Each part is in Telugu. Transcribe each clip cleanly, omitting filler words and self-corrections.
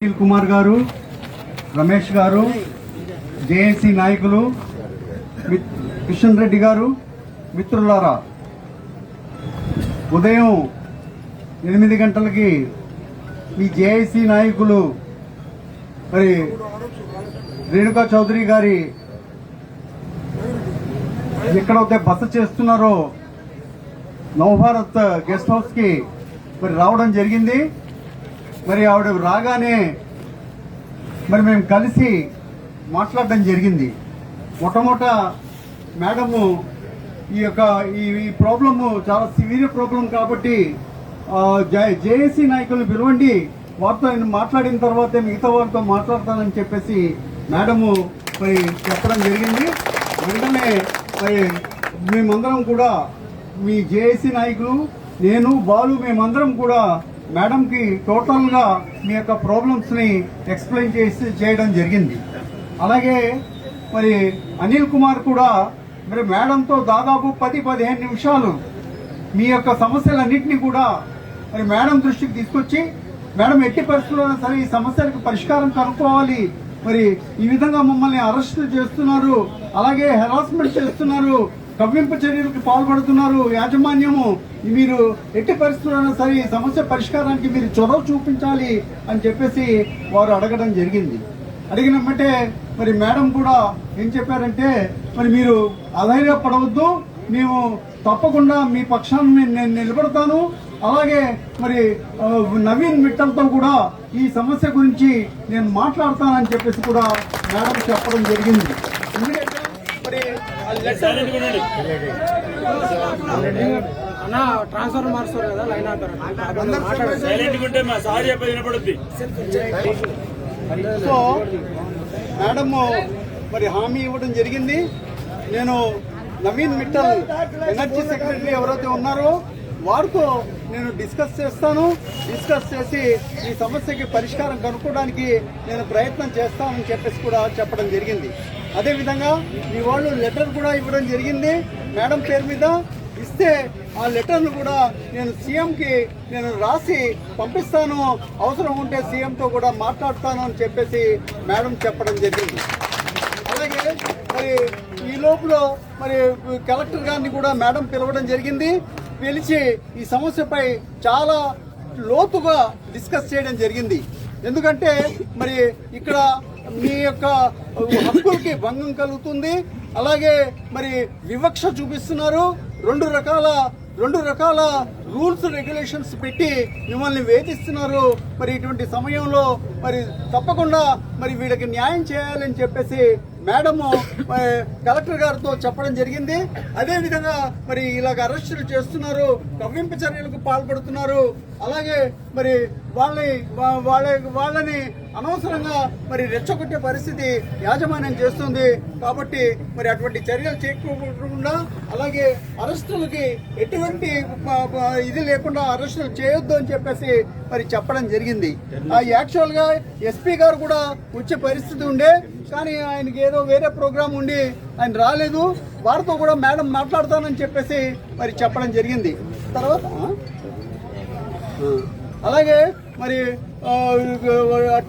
అనిల్ కుమార్ గారు, రమేష్ గారు, జేఏసీ నాయకులు, కిషన్ రెడ్డి గారు, మిత్రులారా, ఉదయం 8 గంటలకి ఈ జేఏసీ నాయకులు మరి రేణుకా చౌదరి గారి ఎక్కడైతే బస చేస్తున్నారో నవభారత్ గెస్ట్ హౌస్ కి మరి రావడం జరిగింది. మరి ఆవిడ రాగానే మరి మేము కలిసి మాట్లాడడం జరిగింది. మొట్టమొదట మేడము ఈ ప్రాబ్లము చాలా సివియర్ ప్రాబ్లం కాబట్టి జేఏసీ నాయకులను పిలవండి, వారితో ఆయన మాట్లాడిన తర్వాతే మిగతా వారితో మాట్లాడతానని చెప్పేసి మేడము మరి చెప్పడం జరిగింది. వెంటనే మరి మేమందరం కూడా మీ జేఏసీ నాయకులు, నేను, బాలు, మేమందరం కూడా మేడంకి టోటల్గా మీ యొక్క ప్రాబ్లమ్స్ని ఎక్స్ప్లెయిన్ చేయడం జరిగింది. అలాగే మరి అనిల్ కుమార్ కూడా మరి మేడంతో దాదాపు 10-15 నిమిషాలు మీ యొక్క సమస్యలన్నింటినీ కూడా మరి మేడం దృష్టికి తీసుకొచ్చి, మేడం ఎట్టి పరిస్థితుల్లో సరే ఈ సమస్యలకు పరిష్కారం కనుక్కోవాలి, మరి ఈ విధంగా మమ్మల్ని అరెస్ట్ చేస్తున్నారు, అలాగే హెరాస్మెంట్ చేస్తున్నారు, కవ్వింపు చర్యలకు పాల్పడుతున్నారు యాజమాన్యము, మీరు ఎట్టి పరిస్థితుల్లో సరే ఈ సమస్య పరిష్కారానికి మీరు చొరవ చూపించాలి అని చెప్పేసి వారు అడగడం జరిగింది. అడిగినమంటే మరి మేడం కూడా ఏం చెప్పారంటే, మరి మీరు అధైర్యపడవద్దు, మేము తప్పకుండా మీ పక్షాన్ని నేను నిలబడతాను, అలాగే మరి నవీన్ మిట్టల్తో కూడా ఈ సమస్య గురించి నేను మాట్లాడతానని చెప్పేసి కూడా మేడం చెప్పడం జరిగింది. ఎందుకంటే మరి ట్రాన్స్ఫర్ మార్చారు కదా, లైన్ సో మేడం మరి హామీ ఇవ్వడం జరిగింది. నేను నవీన్ మిట్టల్ ఎనర్జీ సెక్రటరీ ఎవరైతే ఉన్నారో వారితో నేను డిస్కస్ చేసి ఈ సమస్యకి పరిష్కారం కనుక్కోవడానికి నేను ప్రయత్నం చేస్తానని చెప్పేసి కూడా చెప్పడం జరిగింది. అదేవిధంగా మీ వాళ్ళు లెటర్ కూడా ఇవ్వడం జరిగింది మేడం పేరు మీద. ఇస్తే ఆ లెటర్ను కూడా నేను సీఎంకి నేను రాసి పంపిస్తాను, అవసరం ఉంటే సీఎంతో కూడా మాట్లాడతాను అని చెప్పేసి మేడం చెప్పడం జరిగింది. అలాగే మరి ఈ లోపల మరి కలెక్టర్ గారిని కూడా మేడం పిలవడం జరిగింది. పిలిచి ఈ సమస్యపై చాలా లోతుగా డిస్కస్ చేయడం జరిగింది. ఎందుకంటే మరి ఇక్కడ మీ యొక్క హక్కులకి భంగం కలుగుతుంది, అలాగే మరి వివక్ష చూపిస్తున్నారు, రెండు రకాల రూల్స్ రెగ్యులేషన్స్ పెట్టి మిమ్మల్ని వేధిస్తున్నారు. మరి ఇటువంటి సమయంలో మరి తప్పకుండా మరి వీళ్ళకి న్యాయం చేయాలని చెప్పేసి మేడము కలెక్టర్ గారితో చెప్పడం జరిగింది. అదేవిధంగా మరి ఇలాగ అరెస్టులు చేస్తున్నారు, కవ్వింపు చర్యలకు పాల్పడుతున్నారు, అలాగే మరి వాళ్ళని అనవసరంగా మరి రెచ్చగొట్టే పరిస్థితి యాజమాన్యం చేస్తుంది. కాబట్టి మరి అటువంటి చర్యలు చేయకుండా, అలాగే అరెస్టులకి ఎటువంటి ఇది లేకుండా అరెస్టులు చేయొద్దు అని చెప్పేసి మరి చెప్పడం జరిగింది. యాక్చువల్ గా ఎస్పీ గారు కూడా వచ్చే పరిస్థితి ఉండే, కానీ ఆయనకి ఏదో వేరే ప్రోగ్రామ్ ఉండి ఆయన రాలేదు. వారితో కూడా మేడం మాట్లాడతానని చెప్పేసి మరి చెప్పడం జరిగింది. తర్వాత అలాగే మరి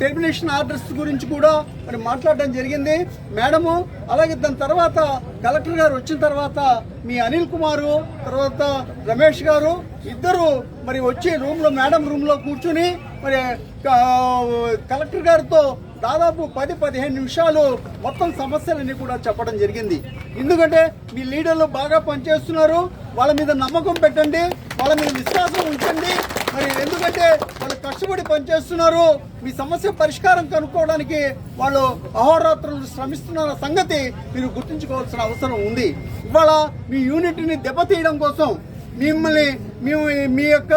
టెర్మినేషన్ ఆర్డర్స్ గురించి కూడా మరి మాట్లాడడం జరిగింది మేడము. అలాగే దాని తర్వాత కలెక్టర్ గారు వచ్చిన తర్వాత మీ అనిల్ కుమారు, తర్వాత రమేష్ గారు ఇద్దరు మరి వచ్చి మేడం రూమ్ లో కూర్చుని మరి కలెక్టర్ గారితో దాదాపు 10-15 నిమిషాలు మొత్తం సమస్యలన్నీ కూడా చెప్పడం జరిగింది. ఎందుకంటే మీ లీడర్లు బాగా పనిచేస్తున్నారు, వాళ్ళ మీద నమ్మకం పెట్టండి, వాళ్ళ మీద విశ్వాసం ఉంచండి. మరి ఎందుకంటే వాళ్ళు కష్టపడి పనిచేస్తున్నారు, మీ సమస్య పరిష్కారం కనుక్కోవడానికి వాళ్ళు అహోరాత్రులు శ్రమిస్తున్న సంగతి మీరు గుర్తుంచుకోవాల్సిన అవసరం ఉంది. ఇవాళ మీ యూనిట్ని దెబ్బతీయడం కోసం మీ యొక్క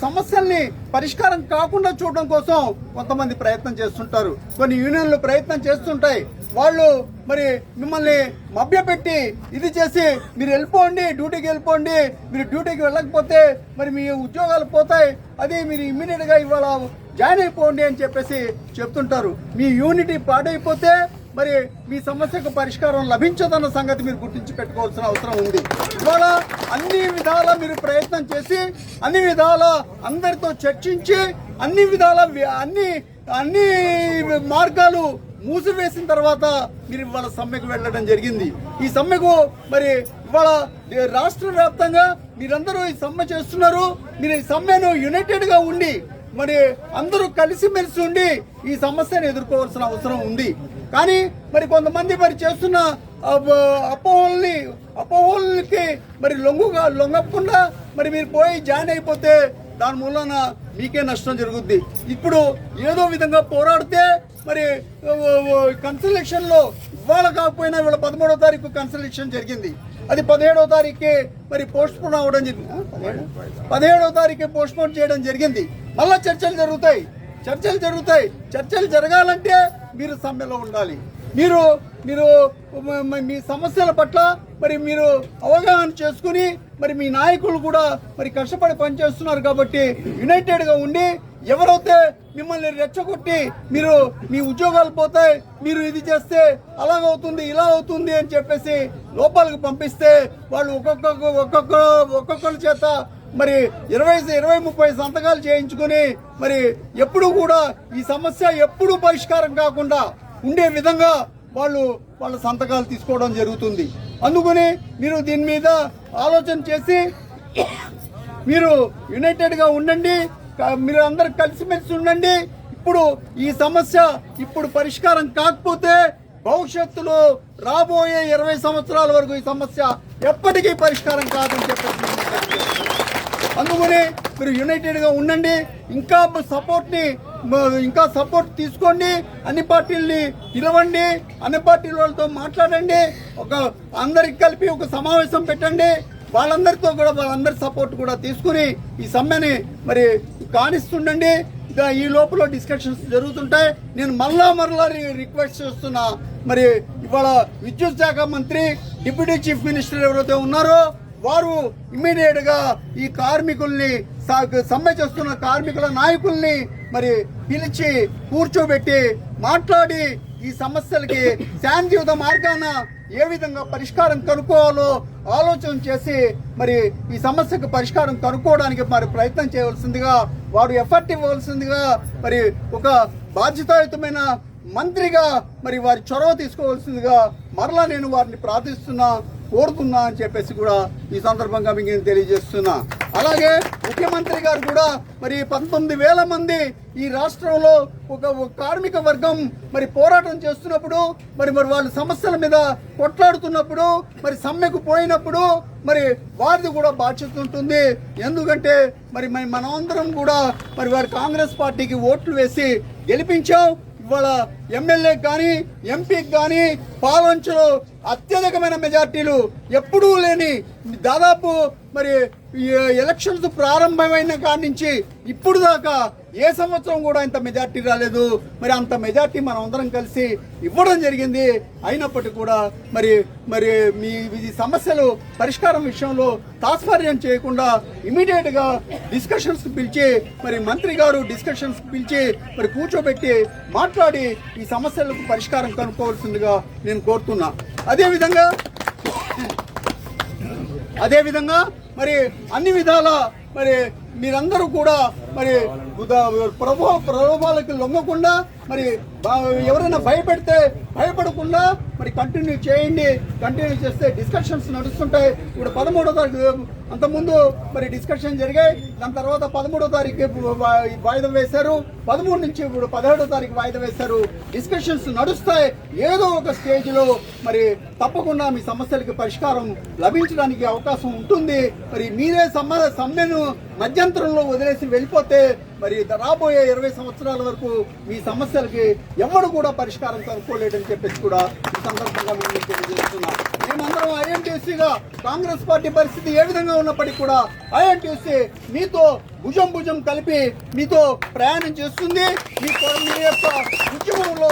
సమస్యల్ని పరిష్కారం కాకుండా చూడడం కోసం కొంతమంది ప్రయత్నం చేస్తుంటారు, కొన్ని యూనియన్లు ప్రయత్నం చేస్తుంటాయి. వాళ్ళు మరి మిమ్మల్ని మభ్యపెట్టి ఇది చేసి మీరు వెళ్ళిపోండి, డ్యూటీకి వెళ్ళిపోండి, మీరు డ్యూటీకి వెళ్ళకపోతే మరి మీ ఉద్యోగాలు పోతాయి, అది మీరు ఇమ్మీడియట్ గా ఇవాళ జాయిన్ అయిపోండి అని చెప్పేసి చెప్తుంటారు. మీ యూనిటీ పాడైపోతే మరి మీ సమస్యకు పరిష్కారం లభించదన్న సంగతి మీరు గుర్తించి పెట్టుకోవాల్సిన అవసరం ఉంది. ఇవాళ అన్ని విధాలా మీరు ప్రయత్నం చేసి, అన్ని విధాలా అందరితో చర్చించి అన్ని విధాల అన్ని మార్గాలు మూసివేసిన తర్వాత మీరు ఇవాళ సమ్మెకు వెళ్ళడం జరిగింది. ఈ సమ్మెకు మరి ఇవాళ రాష్ట్ర వ్యాప్తంగా మీరందరూ ఈ సమ్మె చేస్తున్నారు. మీరు ఈ సమ్మెను యునైటెడ్ గా ఉండి మరి అందరూ కలిసిమెలిసి ఉండి ఈ సమస్యను ఎదుర్కోవాల్సిన అవసరం ఉంది. కానీ మరి కొంతమంది మరి చేస్తున్న అపోహలకి మరి లొంగకుండా మరి మీరు పోయి జాయిన్ అయిపోతే దాని మూలన మీకే నష్టం జరుగుద్ది. ఇప్పుడు ఏదో విధంగా పోరాడితే మరి కన్సల్టేషన్ లో ఇవాళ కాకపోయినా ఇవాళ 13వ తారీఖు కన్సల్టేషన్ జరిగింది. అది 17వ తారీఖుకి మరి పోస్ట్ పోన్ అవ్వడం జరిగింది. 17వ తారీఖు పోస్ట్ పోన్ చేయడం జరిగింది. మళ్ళా చర్చలు జరుగుతాయి. చర్చలు జరగాలంటే మీరు సమ్మెలో ఉండాలి. మీరు మీ సమస్యల పట్ల మరి మీరు అవగాహన చేసుకుని మరి మీ నాయకులు కూడా మరి కష్టపడి పనిచేస్తున్నారు కాబట్టి యునైటెడ్ గా ఉండి ఎవరైతే మిమ్మల్ని రెచ్చగొట్టి మీరు మీ ఉద్యోగాలు పోతాయి, మీరు ఇది చేస్తే అలాగవుతుంది ఇలా అవుతుంది అని చెప్పేసి లోపలికి పంపిస్తే వాళ్ళు ఒక్కొక్కరి చేత మరి 20-30 సంతకాలు చేయించుకుని మరి ఎప్పుడు కూడా ఈ సమస్య ఎప్పుడు పరిష్కారం కాకుండా ఉండే విధంగా వాళ్ళ సంతకాలు తీసుకోవడం జరుగుతుంది. అందుకని మీరు దీని మీద ఆలోచన చేసి మీరు యునైటెడ్ గా ఉండండి. మీరు అందరు కలిసిమెలిసి ఉండండి. ఇప్పుడు ఈ సమస్య ఇప్పుడు పరిష్కారం కాకపోతే భవిష్యత్తులో రాబోయే 20 సంవత్సరాల వరకు ఈ సమస్య ఎప్పటికీ పరిష్కారం కాదని చెప్పేసి అందుకని మీరు యునైటెడ్ గా ఉండండి. ఇంకా సపోర్ట్ తీసుకోండి. అన్ని పార్టీల్ని పిలవండి, అన్ని పార్టీల వాళ్ళతో మాట్లాడండి. అందరికి కలిపి ఒక సమావేశం పెట్టండి. వాళ్ళందరితో కూడా వాళ్ళందరి సపోర్ట్ కూడా తీసుకుని ఈ సమ్మెని మరి కానిస్తుండండి. ఈ లోపల డిస్కషన్స్ జరుగుతుంటాయి. నేను మరలా రిక్వెస్ట్ చేస్తున్నా, మరి ఇవాళ విద్యుత్ శాఖ మంత్రి డిప్యూటీ చీఫ్ మినిస్టర్ ఎవరైతే ఉన్నారో వారు ఇమ్మీడియట్ గా ఈ కార్మికుల్ని సమ్మె చేస్తున్న కార్మికుల నాయకుల్ని మరి పిలిచి కూర్చోబెట్టి మాట్లాడి ఈ సమస్యలకి శాంతియుత మార్గాన ఏ విధంగా పరిష్కారం కనుక్కోవాలో ఆలోచన చేసి మరి ఈ సమస్యకు పరిష్కారం కనుక్కోవడానికి మరి ప్రయత్నం చేయవలసిందిగా, వారు ఎఫర్ట్ ఇవ్వవలసిందిగా, మరి ఒక బాధ్యతాయుతమైన మంత్రిగా మరి వారి చొరవ తీసుకోవాల్సిందిగా మరలా నేను వారిని కోరుతున్నా అని చెప్పేసి కూడా ఈ సందర్భంగా మీకు నేను తెలియజేస్తున్నా. అలాగే ముఖ్యమంత్రి గారు కూడా మరి 19,000 మంది ఈ రాష్ట్రంలో ఒక కార్మిక వర్గం మరి పోరాటం చేస్తున్నప్పుడు మరి వాళ్ళ సమస్యల మీద కొట్లాడుతున్నప్పుడు మరి సమ్మెకు పోయినప్పుడు మరి వారిది కూడా బాధ్యత ఉంటుంది. ఎందుకంటే మరి మనమందరం కూడా మరి వారి కాంగ్రెస్ పార్టీకి ఓట్లు వేసి గెలిపించాం. ఇవాళ ఎమ్మెల్యేకి కానీ ఎంపీకి కానీ పాలంచలో అత్యధికమైన మెజార్టీలు ఎప్పుడూ లేని దాదాపు మరి ఎలక్షన్స్ ప్రారంభమైన కాడి నుంచి ఇప్పుడు దాకా ఏ సంవత్సరం కూడా ఇంత మెజార్టీ రాలేదు. మరి అంత మెజార్టీ మనం అందరం కలిసి ఇవ్వడం జరిగింది. అయినప్పటికీ కూడా మరి మీ సమస్యలు పరిష్కారం విషయంలో తాత్పర్యం చేయకుండా ఇమీడియట్ గా డిస్కషన్స్ పిలిచి మరి మంత్రి గారు డిస్కషన్స్ పిలిచి మరి కూర్చోబెట్టి మాట్లాడి ఈ సమస్యలకు పరిష్కారం కనుక్కోవాల్సిందిగా నేను కోరుతున్నా. అదేవిధంగా మరి అన్ని విధాల మరి మీరందరూ కూడా మరి ప్రలోభాలకు లొంగకుండా మరి ఎవరైనా భయపడకుండా మరి కంటిన్యూ చేయండి. కంటిన్యూ చేస్తే డిస్కషన్స్ నడుస్తుంటాయి. ఇప్పుడు 13వ తారీఖు అంతకుముందు మరి డిస్కషన్ జరిగాయి. దాని తర్వాత 13వ తారీఖు వాయిదా వేశారు. 13 నుంచి ఇప్పుడు 17వ తారీఖు వాయిదా వేశారు. డిస్కషన్స్ నడుస్తాయి. ఏదో ఒక స్టేజ్ లో మరి తప్పకుండా మీ సమస్యలకి పరిష్కారం లభించడానికి అవకాశం ఉంటుంది. మరి మీరే సమ్మెను మధ్యంతరంలో వదిలేసి వెళ్ళిపోతే మరి రాబోయే 20 సంవత్సరాల వరకు మీ సమస్యలకి ఎవరు కూడా పరిష్కారం కనుక్కోలేదని చెప్పేసి కూడా ఈ సందర్భంగా మేము తెలియజేస్తున్నాం. మేమందరం ఐఎన్టీసీగా కాంగ్రెస్ పార్టీ పరిస్థితి ఏ విధంగా ఉన్నప్పటికీ కూడా ఐఎన్టీసీ మీతో భుజం కలిపి మీతో ప్రయాణం చేస్తుంది. మీ యొక్క ఉద్యమంలో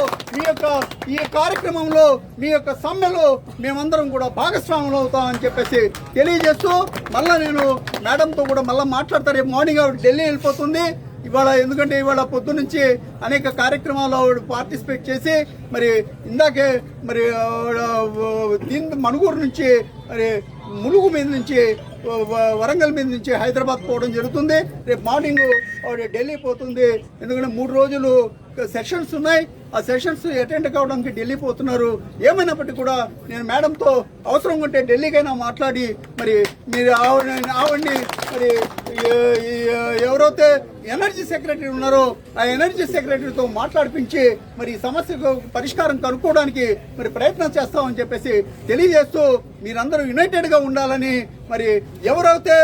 ఈ కార్యక్రమంలో మీ యొక్క సమ్మెలో మేమందరం కూడా భాగస్వాములు అవుతామని చెప్పేసి తెలియజేస్తూ మళ్ళా నేను మేడంతో కూడా మళ్ళీ మాట్లాడతాను. రేపు మార్నింగ్ ఆవిడ ఢిల్లీ వెళ్ళిపోతుంది ఇవాళ. ఎందుకంటే ఇవాళ పొద్దు నుంచి అనేక కార్యక్రమాల్లో పార్టిసిపేట్ చేసి మరి ఇందాకే మరి మణుగూరు నుంచి మరి ములుగు మీద నుంచి వరంగల్ మీద నుంచి హైదరాబాద్ పోవడం జరుగుతుంది. రేపు మార్నింగ్ ఆవిడ ఢిల్లీ పోతుంది. ఎందుకంటే 3 రోజులు సెషన్స్ ఉన్నాయి. ఆ సెషన్స్ అటెండ్ కావడానికి ఢిల్లీ పోతున్నారు. ఏమైనప్పటికీ కూడా నేను మేడంతో అవసరం ఉంటే ఢిల్లీకైనా మాట్లాడి మరి మీరు ఆవిడ్ని మరి ఎవరైతే ఎనర్జీ సెక్రటరీ ఉన్నారో ఆ ఎనర్జీ సెక్రటరీతో మాట్లాడిపించి మరి ఈ సమస్యకు పరిష్కారం కనుక్కోవడానికి మరి ప్రయత్నం చేస్తామని చెప్పేసి తెలియజేస్తూ మీరందరూ యునైటెడ్గా ఉండాలని, మరి ఎవరైతే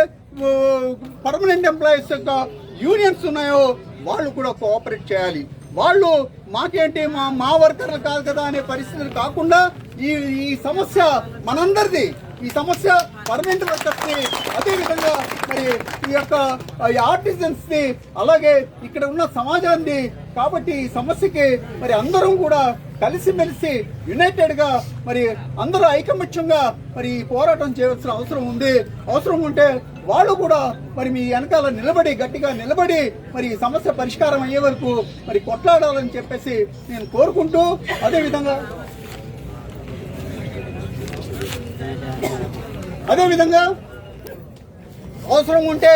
పర్మనెంట్ ఎంప్లాయీస్ యొక్క యూనియన్స్ ఉన్నాయో వాళ్ళు కూడా కోఆపరేట్ చేయాలి. వాళ్ళు మాకేంటి మా వర్కర్లు కాదు కదా అనే పరిస్థితులు కాకుండా ఈ సమస్య మనందరిది. ఈ సమస్య పర్మనెంట్ వర్కర్స్ ని, అదేవిధంగా మరి ఈ యొక్క ఆర్టిజన్స్ ని, అలాగే ఇక్కడ ఉన్న సమాజాన్ని. కాబట్టి ఈ సమస్యకి మరి అందరం కూడా కలిసిమెలిసి యునైటెడ్ గా మరి అందరూ ఐకమత్యంగా మరి ఈ పోరాటం చేయాల్సిన అవసరం ఉంది. అవసరం ఉంటే వాళ్ళు కూడా మరి మీ వెనకాల నిలబడి గట్టిగా నిలబడి మరి ఈ సమస్య పరిష్కారం అయ్యే వరకు మరి కొట్లాడాలని చెప్పేసి నేను కోరుకుంటూ, అదేవిధంగా అవసరం ఉంటే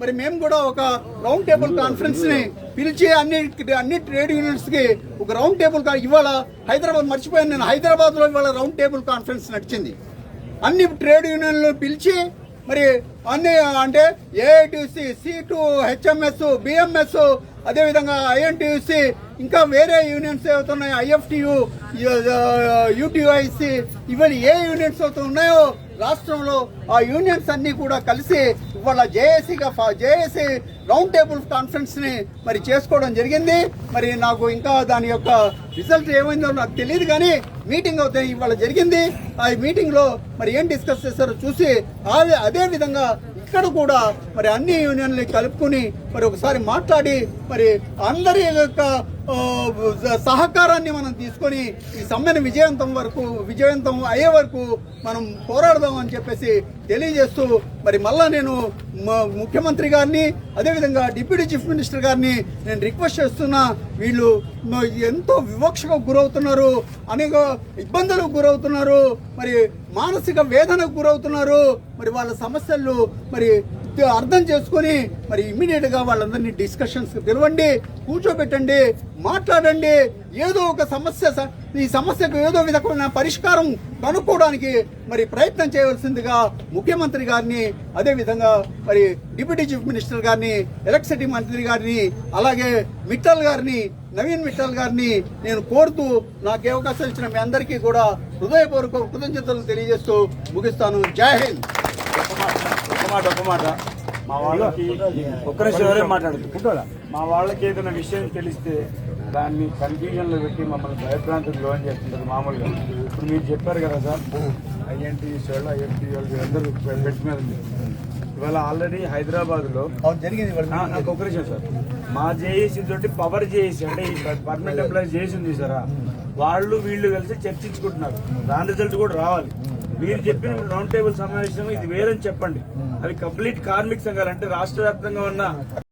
మరి మేము కూడా ఒక రౌండ్ టేబుల్ కాన్ఫరెన్స్ ని పిలిచి అన్ని ట్రేడ్ యూనియన్స్ కి ఒక రౌండ్ టేబుల్ ఇవాళ హైదరాబాద్ మర్చిపోయాను నేను. హైదరాబాద్ లో ఇవాళ రౌండ్ టేబుల్ కాన్ఫరెన్స్ నడిచింది. అన్ని ట్రేడ్ యూనియన్లు పిలిచి మరి అన్ని అంటే ఏఐటీసీ, C2, HMS, BMS, అదేవిధంగా INTUC, ఇంకా వేరే యూనియన్స్ అవుతున్నాయి, IFTU, UTUIC, ఇవన్నీ ఏ యూనియన్స్ అవుతూ ఉన్నాయో రాష్ట్రంలో ఆ యూనియన్స్ అన్ని కూడా కలిసి ఇవాళ జేఏసీ రౌండ్ టేబుల్ కాన్ఫరెన్స్ ని మరి చేసుకోవడం జరిగింది. మరి నాకు ఇంకా దాని యొక్క రిజల్ట్ ఏమైందో నాకు తెలియదు, కానీ మీటింగ్ అయితే ఇవాళ జరిగింది. ఆ మీటింగ్ లో మరి ఏం డిస్కస్ చేస్తారో చూసి అదే విధంగా ఇక్కడ కూడా మరి అన్ని యూనియన్లు కలుపుకుని మరి ఒకసారి మాట్లాడి మరి అందరి యొక్క సహకారాన్ని మనం తీసుకొని ఈ సమ్మెను విజయవంతం అయ్యే వరకు మనం పోరాడదాం అని చెప్పేసి తెలియజేస్తూ మరి మళ్ళా నేను ముఖ్యమంత్రి గారిని, అదేవిధంగా డిప్యూటీ చీఫ్ మినిస్టర్ గారిని నేను రిక్వెస్ట్ చేస్తున్నా. వీళ్ళు ఎంతో వివక్షకు గురవుతున్నారు, అనేక ఇబ్బందులకు గురవుతున్నారు, మరి మానసిక వేదనకు గురవుతున్నారు. మరి వాళ్ళ సమస్యలు మరి అర్థం చేసుకొని మరి ఇమ్మీడియట్ గా వాళ్ళందరినీ డిస్కషన్స్ పిలవండి, కూర్చోబెట్టండి, మాట్లాడండి. ఏదో ఒక ఈ సమస్యకు ఏదో విధమైన పరిష్కారం కనుక్కోవడానికి మరి ప్రయత్నం చేయవలసిందిగా ముఖ్యమంత్రి గారిని, అదేవిధంగా మరి డిప్యూటీ చీఫ్ మినిస్టర్ గారిని, ఎలక్ట్రిసిటీ మంత్రి గారిని, అలాగే నవీన్ మిట్టల్ గారిని నేను కోరుతూ నాకు అవకాశం ఇచ్చిన మీ అందరికీ కూడా హృదయపూర్వక కృతజ్ఞతలు తెలియజేస్తూ ముగిస్తాను. జై హింద్. ఒక మాట మా వాళ్ళకి మా వాళ్ళకి ఏదైనా విషయం తెలిస్తే దాన్ని కన్ఫ్యూజన్ లో పెట్టి మమ్మల్ని భయభ్రాంతికి లోన్ చేస్తుంటారు మామూలుగా. ఇప్పుడు మీరు చెప్పారు కదా సార్, INTUC వాళ్ళు IFTU వాళ్ళు అందరూ బెడ్ మీద ఉంది. ఇవాళ ఆల్రెడీ హైదరాబాద్ లో జరిగింది. నాకు ఒక విషయం సార్, మా జేఏసీ తోటి పవర్ జేఏసీ అంటే ఈ పర్మనెంట్ ఎంప్లాయీస్ జేఏసీ ఉంది సార్, వీళ్ళు కలిసి చర్చించుకుంటున్నారు. దాని రిజల్ట్ కూడా రావాలి. మీరు చెప్పిన రౌండ్ టేబుల్ సమావేశం ఇది వేరని చెప్పండి. అవి కంప్లీట్ కార్మిక సంఘాలు అంటే రాష్ట్ర వ్యాప్తంగా ఉన్న